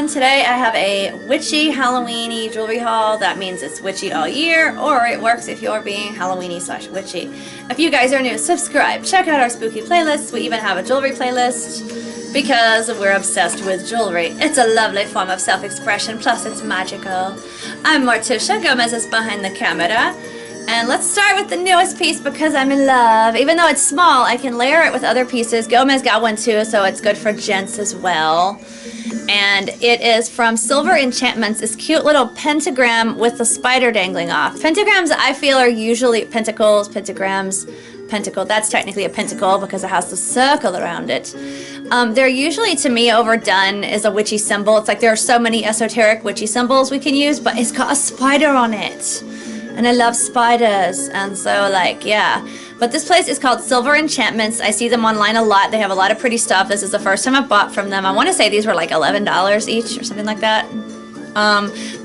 everyone. Today I have a witchy Halloweeny jewelry haul. That means it's witchy all year, or it works if you're being Halloweeny / witchy. If you guys are new, subscribe. Check out our spooky playlists. We even have a jewelry playlist because we're obsessed with jewelry. It's a lovely form of self-expression, plus it's magical. I'm Morticia. Gomez is behind the camera. And let's start with the newest piece because I'm in love. Even though it's small, I can layer it with other pieces. Gomez got one too, so it's good for gents as well. And it is from Silver Enchantments, this cute little pentagram with the spider dangling off. Pentagrams, I feel, are usually pentacles, pentagrams, pentacle. That's technically a pentacle because it has the circle around it. They're usually, to me, overdone as a witchy symbol. It's like there are so many esoteric witchy symbols we can use, but it's got a spider on it. And I love spiders, and so, like, yeah. But this place is called Silver Enchantments. I see them online a lot. They have a lot of pretty stuff. This is the first time I've bought from them. I want to say these were like $11 each or something like that.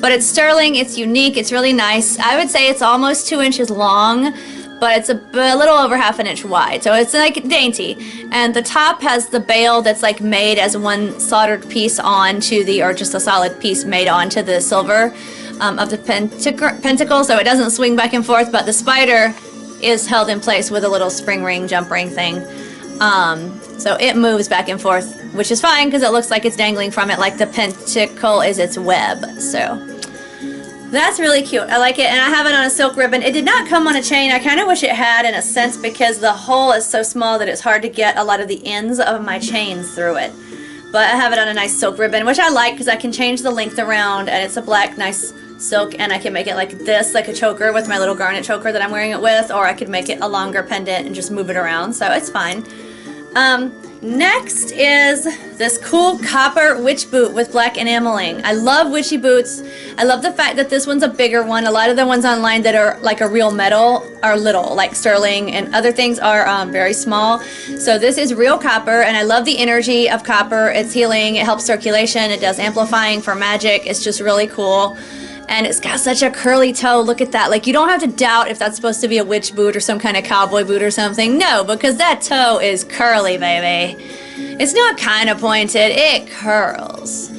But it's sterling. It's unique. It's really nice. I would say it's almost 2 inches long, but it's a little over ½ an inch wide. So it's like dainty. And the top has the bail that's like made as one soldered piece onto the, or just a solid piece made onto the silver of the pentacle, so it doesn't swing back and forth, but the spider is held in place with a little spring ring, jump ring thing. So it moves back and forth, which is fine because it looks like it's dangling from it, like the pentacle is its web. So that's really cute. I like it, and I have it on a silk ribbon. It did not come on a chain. I kind of wish it had, in a sense, because the hole is so small that it's hard to get a lot of the ends of my chains through it. But I have it on a nice silk ribbon, which I like because I can change the length around, and it's a black, nice silk, and I can make it like this, like a choker with my little garnet choker that I'm wearing it with, or I could make it a longer pendant and just move it around, so it's fine. Next is this cool copper witch boot with black enameling. I love witchy boots. I love the fact that this one's a bigger one. A lot of the ones online that are like a real metal are little, like sterling, and other things are very small. So this is real copper, and I love the energy of copper. It's healing, it helps circulation, it does amplifying for magic. It's just really cool. And it's got such a curly toe. Look at that. Like, you don't have to doubt if that's supposed to be a witch boot or some kind of cowboy boot or something. No, because that toe is curly, baby. It's not kind of pointed. It curls.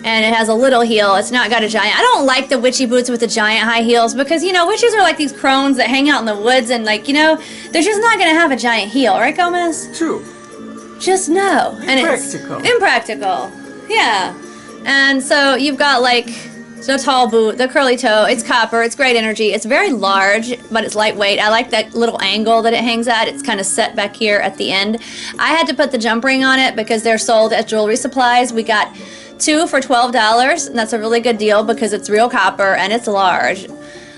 And it has a little heel. It's not got a giant. I don't like the witchy boots with the giant high heels because, you know, witches are like these crones that hang out in the woods and, like, you know, they're just not going to have a giant heel. Right, Gomez? True. Just no. Impractical. And it's impractical. Yeah. And so you've got, like, the tall boot, the curly toe, it's copper, it's great energy, it's very large, but it's lightweight. I like that little angle that it hangs at. It's kind of set back here at the end. I had to put the jump ring on it because they're sold at jewelry supplies. We got 2 for $12, and that's a really good deal because it's real copper and it's large.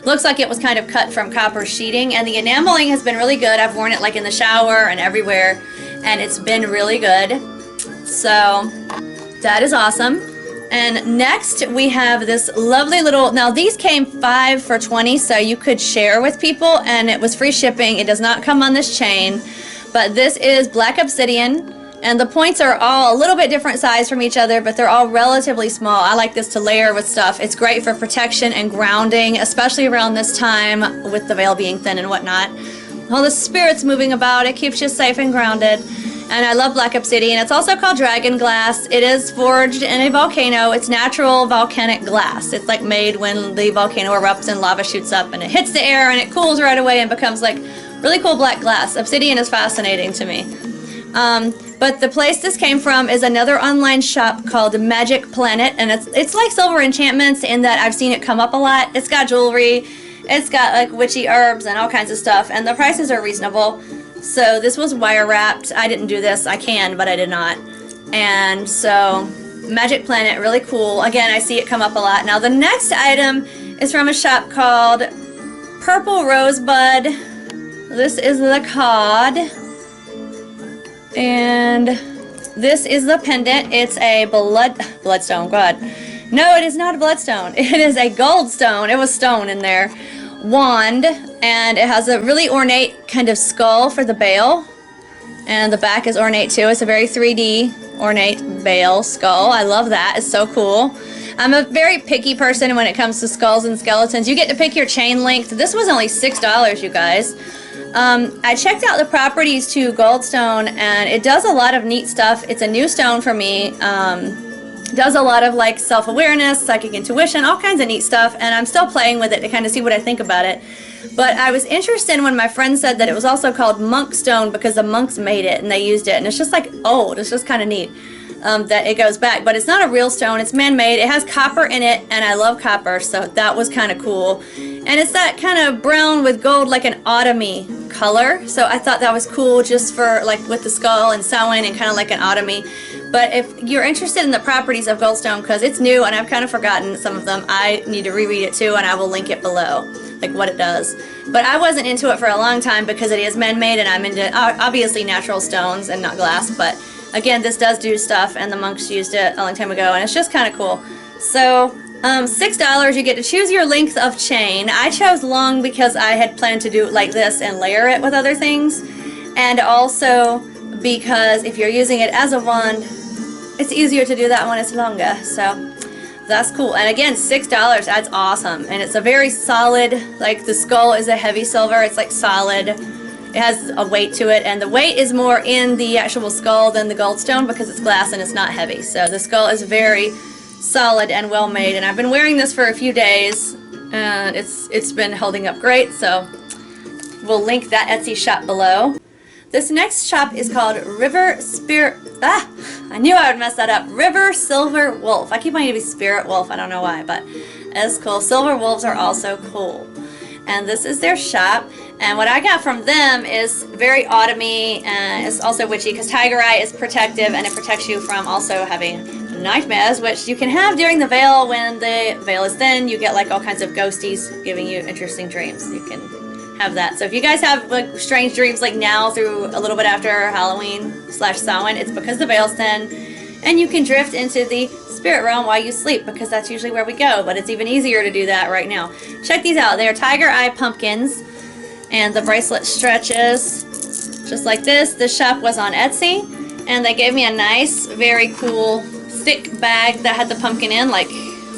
Looks like it was kind of cut from copper sheeting, and the enameling has been really good. I've worn it like in the shower and everywhere, and it's been really good. So that is awesome. And next we have this lovely little, now these came 5 for $20, so you could share with people, and it was free shipping. It does not come on this chain, but this is black obsidian, and the points are all a little bit different size from each other, but they're all relatively small. I like this to layer with stuff. It's great for protection and grounding, especially around this time with the veil being thin and whatnot. All the spirits moving about, it keeps you safe and grounded. And I love black obsidian. It's also called dragon glass. It is forged in a volcano. It's natural volcanic glass. It's like made when the volcano erupts and lava shoots up and it hits the air and it cools right away and becomes like really cool black glass. Obsidian is fascinating to me. But the place this came from is another online shop called Magic Planet, and it's like Silver Enchantments in that I've seen it come up a lot. It's got jewelry, it's got like witchy herbs and all kinds of stuff, and the prices are reasonable. So this was wire wrapped. I didn't do this. I can, but I did not. And so Magic Planet, really cool. Again, I see it come up a lot. Now the next item is from a shop called Purple Rosebud. This is the cod. And this is the pendant. It's a bloodstone. God. No, it is not a bloodstone. It is a goldstone. It was stone in there. Wand, and it has a really ornate kind of skull for the bail, and the back is ornate too. It's a very 3D ornate bail skull. I love that. It's so cool. I'm a very picky person when it comes to skulls and skeletons. You get to pick your chain length. This was only $6, you guys. I checked out the properties to Goldstone, and it does a lot of neat stuff. It's a new stone for me. Does a lot of like self-awareness, psychic intuition, all kinds of neat stuff, and I'm still playing with it to kind of see what I think about it. But I was interested when my friend said that it was also called monk stone because the monks made it and they used it, and it's just like old. It's just kind of neat that it goes back, but it's not a real stone. It's man-made. It has copper in it, and I love copper, so that was kind of cool. And it's that kind of brown with gold, like an autumny color, so I thought that was cool just for like with the skull and Samhain and kind of like an autumny. But if you're interested in the properties of goldstone, because it's new and I've kind of forgotten some of them, I need to reread it too, and I will link it below, like what it does. But I wasn't into it for a long time because it is man-made, and I'm into obviously natural stones and not glass. But again, this does do stuff, and the monks used it a long time ago, and it's just kind of cool. So $6, you get to choose your length of chain. I chose long because I had planned to do it like this and layer it with other things, and also because if you're using it as a wand, it's easier to do that when it's longer. So that's cool. And again, $6, that's awesome. And it's a very solid, like the skull is a heavy silver. It's like solid. It has a weight to it, and the weight is more in the actual skull than the goldstone because it's glass and it's not heavy. So the skull is very solid and well made, and I've been wearing this for a few days and it's been holding up great. So we'll link that Etsy shop below. This next shop is called I knew I would mess that up. River Silver Wolf. I keep wanting to be Spirit Wolf. I don't know why, but it's cool. Silver wolves are also cool. And this is their shop. And what I got from them is very autumny, and it's also witchy because tiger eye is protective, and it protects you from also having nightmares, which you can have during the veil. When the veil is thin, you get like all kinds of ghosties giving you interesting dreams. You can have that. So if you guys have like strange dreams like now through a little bit after Halloween/Samhain, it's because the veil's thin, and you can drift into the spirit realm while you sleep because that's usually where we go, but it's even easier to do that right now. Check these out. They're tiger eye pumpkins, and the bracelet stretches just like this. This shop was on Etsy, and they gave me a nice, very cool, thick bag that had the pumpkin in, like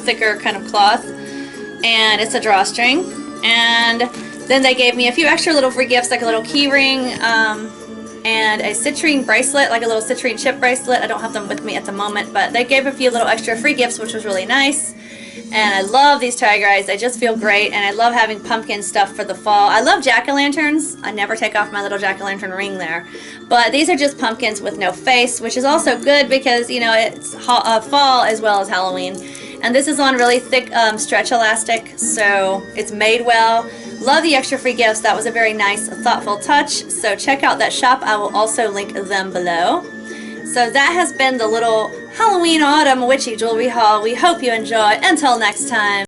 thicker kind of cloth, and it's a drawstring. And then they gave me a few extra little free gifts, like a little key ring and a citrine bracelet, like a little citrine chip bracelet. I don't have them with me at the moment, but they gave a few little extra free gifts, which was really nice. And I love these tiger eyes. They just feel great, and I love having pumpkin stuff for the fall. I love jack-o'-lanterns. I never take off my little jack-o'-lantern ring there. But these are just pumpkins with no face, which is also good because, you know, it's fall as well as Halloween. And this is on really thick stretch elastic, so it's made well. Love the extra free gifts. That was a very nice, thoughtful touch. So check out that shop. I will also link them below. So that has been the little Halloween Autumn Witchy Jewelry haul. We hope you enjoy. Until next time.